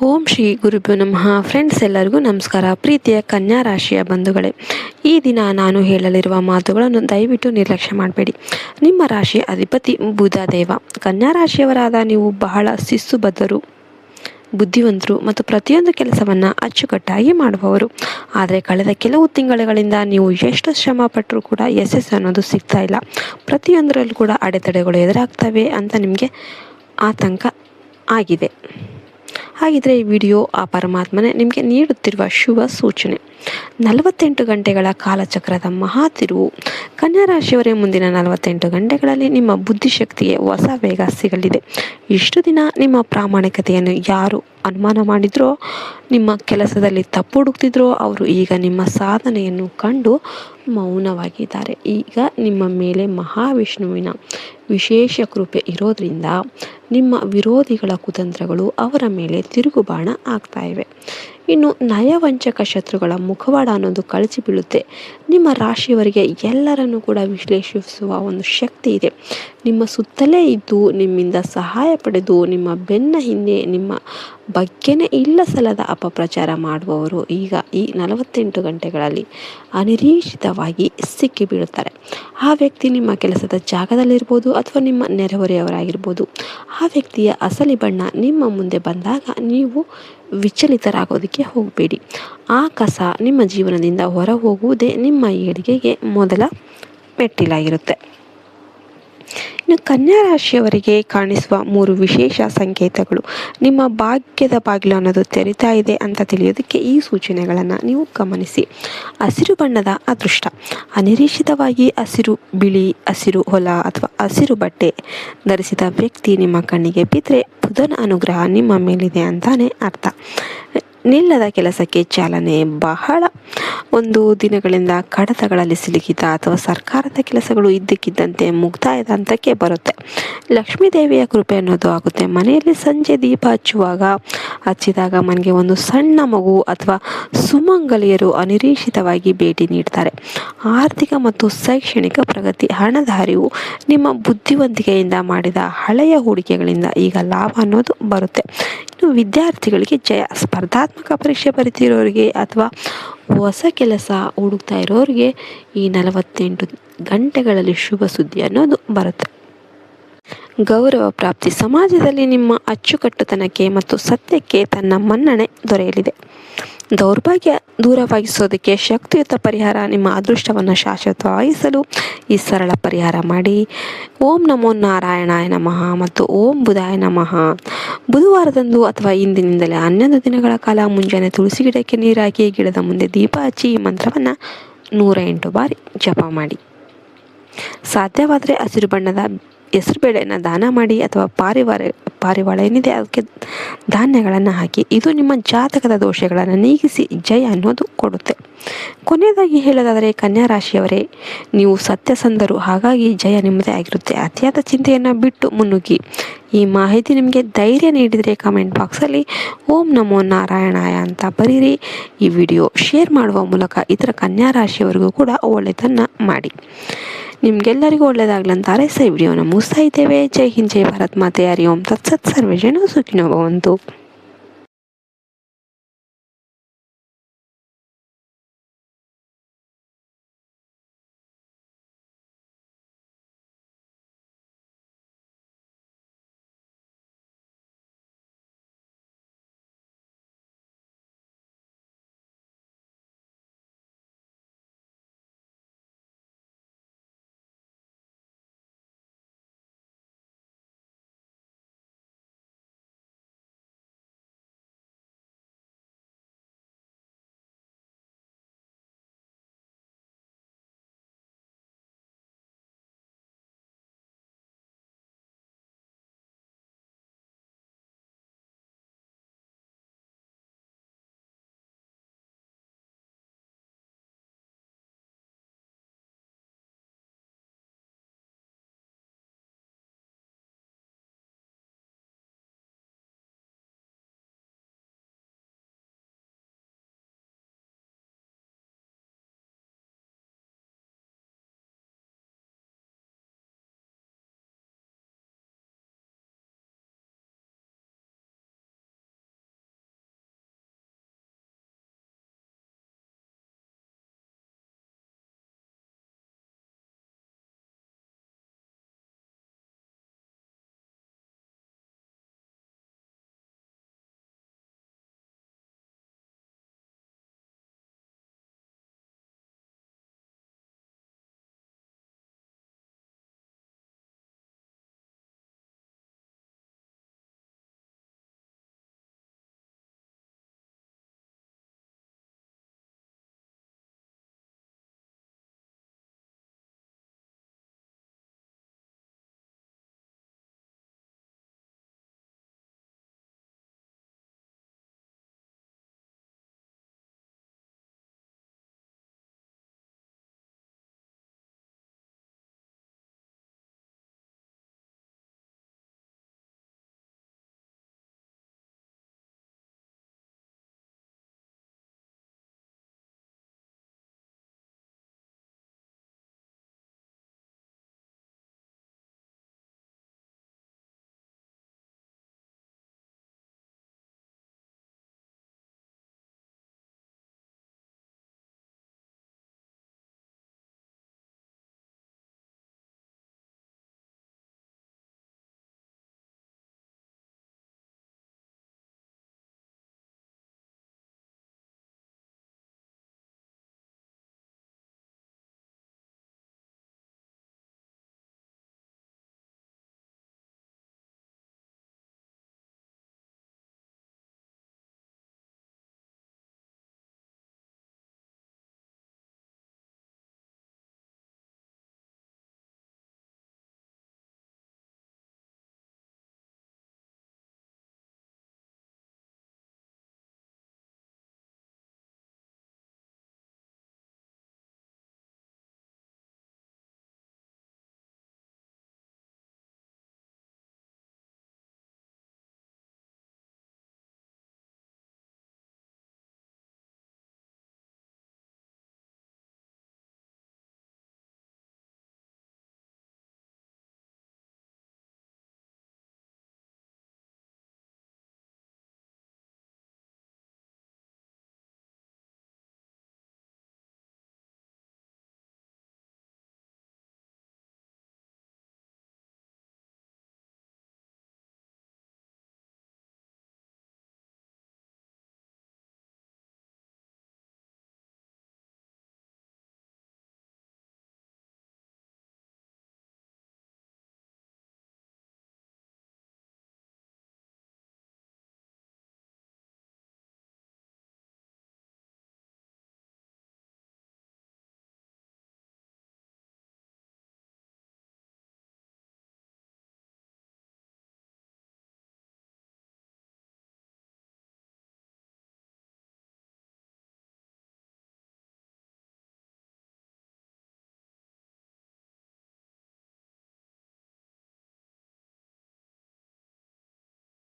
ಓಂ ಶ್ರೀ ಗುರುಭ್ಯೋ ನಮಃ. ಫ್ರೆಂಡ್ಸ್, ಎಲ್ಲರಿಗೂ ನಮಸ್ಕಾರ. ಪ್ರೀತಿಯ ಕನ್ಯಾ ರಾಶಿಯ ಬಂಧುಗಳೇ, ಈ ದಿನ ನಾನು ಹೇಳಲಿರುವ ಮಾತುಗಳನ್ನು ದಯವಿಟ್ಟು ನಿರ್ಲಕ್ಷ್ಯ ಮಾಡಬೇಡಿ. ನಿಮ್ಮ ರಾಶಿಯ ಅಧಿಪತಿ ಬುಧ ದೇವ. ಕನ್ಯಾ ರಾಶಿಯವರಾದ ನೀವು ಬಹಳ ಶಿಸ್ತುಬದ್ಧರು, ಬುದ್ಧಿವಂತರು ಮತ್ತು ಪ್ರತಿಯೊಂದು ಕೆಲಸವನ್ನು ಅಚ್ಚುಕಟ್ಟಾಗಿ ಮಾಡುವವರು. ಆದರೆ ಕಳೆದ ಕೆಲವು ತಿಂಗಳುಗಳಿಂದ ನೀವು ಎಷ್ಟು ಶ್ರಮ ಪಟ್ಟರೂ ಕೂಡ ಯಶಸ್ಸು ಅನ್ನೋದು ಸಿಗ್ತಾ ಇಲ್ಲ. ಪ್ರತಿಯೊಂದರಲ್ಲೂ ಕೂಡ ಅಡೆತಡೆಗಳು ಎದುರಾಗ್ತವೆ ಅಂತ ನಿಮಗೆ ಆತಂಕ ಆಗಿದೆ. ಹಾಗಿದ್ರೆ ಈ ವಿಡಿಯೋ ಆ ಪರಮಾತ್ಮನೇ ನಿಮಗೆ ನೀಡುತ್ತಿರುವ ಶುಭ ಸೂಚನೆ. 48 ಗಂಟೆಗಳ ಕಾಲಚಕ್ರದ ಮಹಾ ತಿರುವು. ಕನ್ಯಾ ರಾಶಿಯವರೇ, ಮುಂದಿನ 48 ಗಂಟೆಗಳಲ್ಲಿ ನಿಮ್ಮ ಬುದ್ಧಿಶಕ್ತಿಗೆ ಹೊಸ ವೇಗ ಸಿಗಲಿದೆ. ಇಷ್ಟು ದಿನ ನಿಮ್ಮ ಪ್ರಾಮಾಣಿಕತೆಯನ್ನು ಯಾರು ಅನುಮಾನ ಮಾಡಿದ್ರೋ, ನಿಮ್ಮ ಕೆಲಸದಲ್ಲಿ ತಪ್ಪು ಹುಡುಕ್ತಿದ್ರೋ, ಅವರು ಈಗ ನಿಮ್ಮ ಸಾಧನೆಯನ್ನು ಕಂಡು ಮೌನವಾಗಿದ್ದಾರೆ. ಈಗ ನಿಮ್ಮ ಮೇಲೆ ಮಹಾವಿಷ್ಣುವಿನ ವಿಶೇಷ ಕೃಪೆ ಇರೋದ್ರಿಂದ ನಿಮ್ಮ ವಿರೋಧಿಗಳ ಕುತಂತ್ರಗಳು ಅವರ ಮೇಲೆ ತಿರುಗುಬಾಣ ಆಗ್ತಾ ಇವೆ. ಇನ್ನು ನಯವಂಚಕ ಶತ್ರುಗಳ ಮುಖವಾಡ ಅನ್ನೋದು ಕಳಚಿ ಬೀಳುತ್ತೆ. ನಿಮ್ಮ ರಾಶಿಯವರಿಗೆ ಎಲ್ಲರನ್ನೂ ಕೂಡ ವಿಶ್ಲೇಷಿಸುವ ಒಂದು ಶಕ್ತಿ ಇದೆ. ನಿಮ್ಮ ಸುತ್ತಲೇ ಇದ್ದು ನಿಮ್ಮಿಂದ ಸಹಾಯ ಪಡೆದು ನಿಮ್ಮ ಬೆನ್ನ ಹಿಂದೆ ನಿಮ್ಮ ಬಗ್ಗೆನೇ ಇಲ್ಲ ಸಲ್ಲದ ಅಪಪ್ರಚಾರ ಮಾಡುವವರು ಈಗ ಈ 48 ಗಂಟೆಗಳಲ್ಲಿ ಅನಿರೀಕ್ಷಿತವಾಗಿ ಸಿಕ್ಕಿಬೀಳುತ್ತಾರೆ. ಆ ವ್ಯಕ್ತಿ ನಿಮ್ಮ ಕೆಲಸದ ಜಾಗದಲ್ಲಿರ್ಬೋದು ಅಥವಾ ನಿಮ್ಮ ನೆರೆಹೊರೆಯವರಾಗಿರ್ಬೋದು. ಆ ವ್ಯಕ್ತಿಯ ಅಸಲಿ ಬಣ್ಣ ನಿಮ್ಮ ಮುಂದೆ ಬಂದಾಗ ನೀವು ವಿಚಲಿತರಾಗೋದಕ್ಕೆ ಹೋಗಬೇಡಿ. ಆ ಕಸ ನಿಮ್ಮ ಜೀವನದಿಂದ ಹೊರ ಹೋಗುವುದೇ ನಿಮ್ಮ ಏಳಿಗೆಗೆ ಮೊದಲ ಮೆಟ್ಟಿಲಾಗಿರುತ್ತೆ. ಇನ್ನು ಕನ್ಯಾ ರಾಶಿಯವರಿಗೆ ಕಾಣಿಸುವ 3 ವಿಶೇಷ ಸಂಕೇತಗಳು. ನಿಮ್ಮ ಭಾಗ್ಯದ ಬಾಗಿಲು ಅನ್ನೋದು ತೆರೀತಾ ಇದೆ ಅಂತ ತಿಳಿಯೋದಕ್ಕೆ ಈ ಸೂಚನೆಗಳನ್ನು ನೀವು ಗಮನಿಸಿ. ಹಸಿರು ಬಣ್ಣದ ಅದೃಷ್ಟ. ಅನಿರೀಕ್ಷಿತವಾಗಿ ಹಸಿರು, ಬಿಳಿ, ಹಸಿರು ಹೊಲ ಅಥವಾ ಹಸಿರು ಬಟ್ಟೆ ಧರಿಸಿದ ವ್ಯಕ್ತಿ ನಿಮ್ಮ ಕಣ್ಣಿಗೆ ಬಿದ್ದರೆ ಬುಧನ ಅನುಗ್ರಹ ನಿಮ್ಮ ಮೇಲಿದೆ ಅಂತಾನೆ ಅರ್ಥ. ನಿಲ್ಲದ ಕೆಲಸಕ್ಕೆ ಚಾಲನೆ. ಬಹಳ ದಿನಗಳಿಂದ ಕಡತಗಳಲ್ಲಿ ಸಿಲುಕಿದ ಅಥವಾ ಸರ್ಕಾರದ ಕೆಲಸಗಳು ಇದ್ದಕ್ಕಿದ್ದಂತೆ ಮುಕ್ತಾಯದ ಹಂತಕ್ಕೆ ಬರುತ್ತೆ. ಲಕ್ಷ್ಮೀ ದೇವಿಯ ಕೃಪೆ ಅನ್ನೋದು ಆಗುತ್ತೆ. ಮನೆಯಲ್ಲಿ ಸಂಜೆ ದೀಪ ಹಚ್ಚಿದಾಗ ಮನೆಗೆ ಒಂದು ಸಣ್ಣ ಮಗು ಅಥವಾ ಸುಮಂಗಲಿಯರು ಅನಿರೀಕ್ಷಿತವಾಗಿ ಭೇಟಿ ನೀಡ್ತಾರೆ. ಆರ್ಥಿಕ ಮತ್ತು ಶೈಕ್ಷಣಿಕ ಪ್ರಗತಿ. ಹಣದ ಹರಿವು. ನಿಮ್ಮ ಬುದ್ಧಿವಂತಿಕೆಯಿಂದ ಮಾಡಿದ ಹಳೆಯ ಹೂಡಿಕೆಗಳಿಂದ ಈಗ ಲಾಭ ಅನ್ನೋದು ಬರುತ್ತೆ. ಇನ್ನು ವಿದ್ಯಾರ್ಥಿಗಳಿಗೆ ಜಯ. ಸ್ಪರ್ಧಾತ್ಮಕ ಪರೀಕ್ಷೆ ಬರೀತಿರೋರಿಗೆ ಅಥವಾ ಹೊಸ ಕೆಲಸ ಹುಡುಕ್ತಾ ಇರೋರಿಗೆ ಈ 48 ಗಂಟೆಗಳಲ್ಲಿ ಶುಭ ಸುದ್ದಿ ಅನ್ನೋದು ಬರುತ್ತೆ. ಗೌರವ ಪ್ರಾಪ್ತಿ. ಸಮಾಜದಲ್ಲಿ ನಿಮ್ಮ ಅಚ್ಚುಕಟ್ಟುತನಕ್ಕೆ ಮತ್ತು ಸತ್ಯಕ್ಕೆ ತನ್ನ ಮನ್ನಣೆ ದೊರೆಯಲಿದೆ. ದೌರ್ಭಾಗ್ಯ ದೂರವಾಗಿಸೋದಕ್ಕೆ ಶಕ್ತಿಯುತ ಪರಿಹಾರ. ನಿಮ್ಮ ಅದೃಷ್ಟವನ್ನು ಶಾಶ್ವತವಾಗಿಸಲು ಈ ಸರಳ ಪರಿಹಾರ ಮಾಡಿ. ಓಂ ನಮೋ ನಾರಾಯಣಾಯ ನಮಃ ಮತ್ತು ಓಂ ಬುಧಾಯ ನಮಃ. ಬುಧವಾರದಂದು ಅಥವಾ ಇಂದಿನಿಂದಲೇ 11 ದಿನಗಳ ಕಾಲ ಮುಂಜಾನೆ ತುಳಸಿ ಗಿಡಕ್ಕೆ ನೀರಾಕಿ ಗಿಡದ ಮುಂದೆ ದೀಪ ಹಚ್ಚಿ ಈ ಮಂತ್ರವನ್ನು 108 ಬಾರಿ ಜಪ ಮಾಡಿ. ಸಾಧ್ಯವಾದರೆ ಹಸಿರು ಬಣ್ಣದ ಹೆಸರುಬೇಳೆಯನ್ನು ದಾನ ಮಾಡಿ ಅಥವಾ ಪಾರಿವಾಳ ಏನಿದೆ ಅದಕ್ಕೆ ಧಾನ್ಯಗಳನ್ನು ಹಾಕಿ. ಇದು ನಿಮ್ಮ ಜಾತಕದ ದೋಷಗಳನ್ನು ನೀಗಿಸಿ ಜಯ ಅನ್ನೋದು ಕೊಡುತ್ತೆ. ಕೊನೆಯದಾಗಿ ಹೇಳೋದಾದರೆ, ಕನ್ಯಾ ರಾಶಿಯವರೇ, ನೀವು ಸತ್ಯಸಂಧರು, ಹಾಗಾಗಿ ಜಯ ನಿಮ್ಮದೇ ಆಗಿರುತ್ತೆ. ಅತಿಯಾದ ಚಿಂತೆಯನ್ನು ಬಿಟ್ಟು ಮುನ್ನುಗ್ಗಿ. ಈ ಮಾಹಿತಿ ನಿಮಗೆ ಧೈರ್ಯ ನೀಡಿದರೆ ಕಮೆಂಟ್ ಬಾಕ್ಸಲ್ಲಿ ಓಂ ನಮೋ ನಾರಾಯಣಾಯ ಅಂತ ಬರೀರಿ. ಈ ವಿಡಿಯೋ ಶೇರ್ ಮಾಡುವ ಮೂಲಕ ಇತರ ಕನ್ಯಾ ರಾಶಿಯವರಿಗೂ ಕೂಡ ಒಳ್ಳೆಯದನ್ನು ಮಾಡಿ. ನಿಮಗೆಲ್ಲರಿಗೂ ಒಳ್ಳೆಯದಾಗಲಿ ಅಂತ ಹಾರೈಸಿ ವಿಡಿಯೋನ ಮುಗಿಸ್ತಾ ಇದ್ದೇವೆ. ಜೈ ಹಿಂದ್, ಜೈ ಭಾರತ್ ಮಾತೆ. ಹರಿ ಓಂ ತತ್ಸತ್. ಸರ್ವೇ ಜನ ಸುಖಿನೋ ಭವಂತು.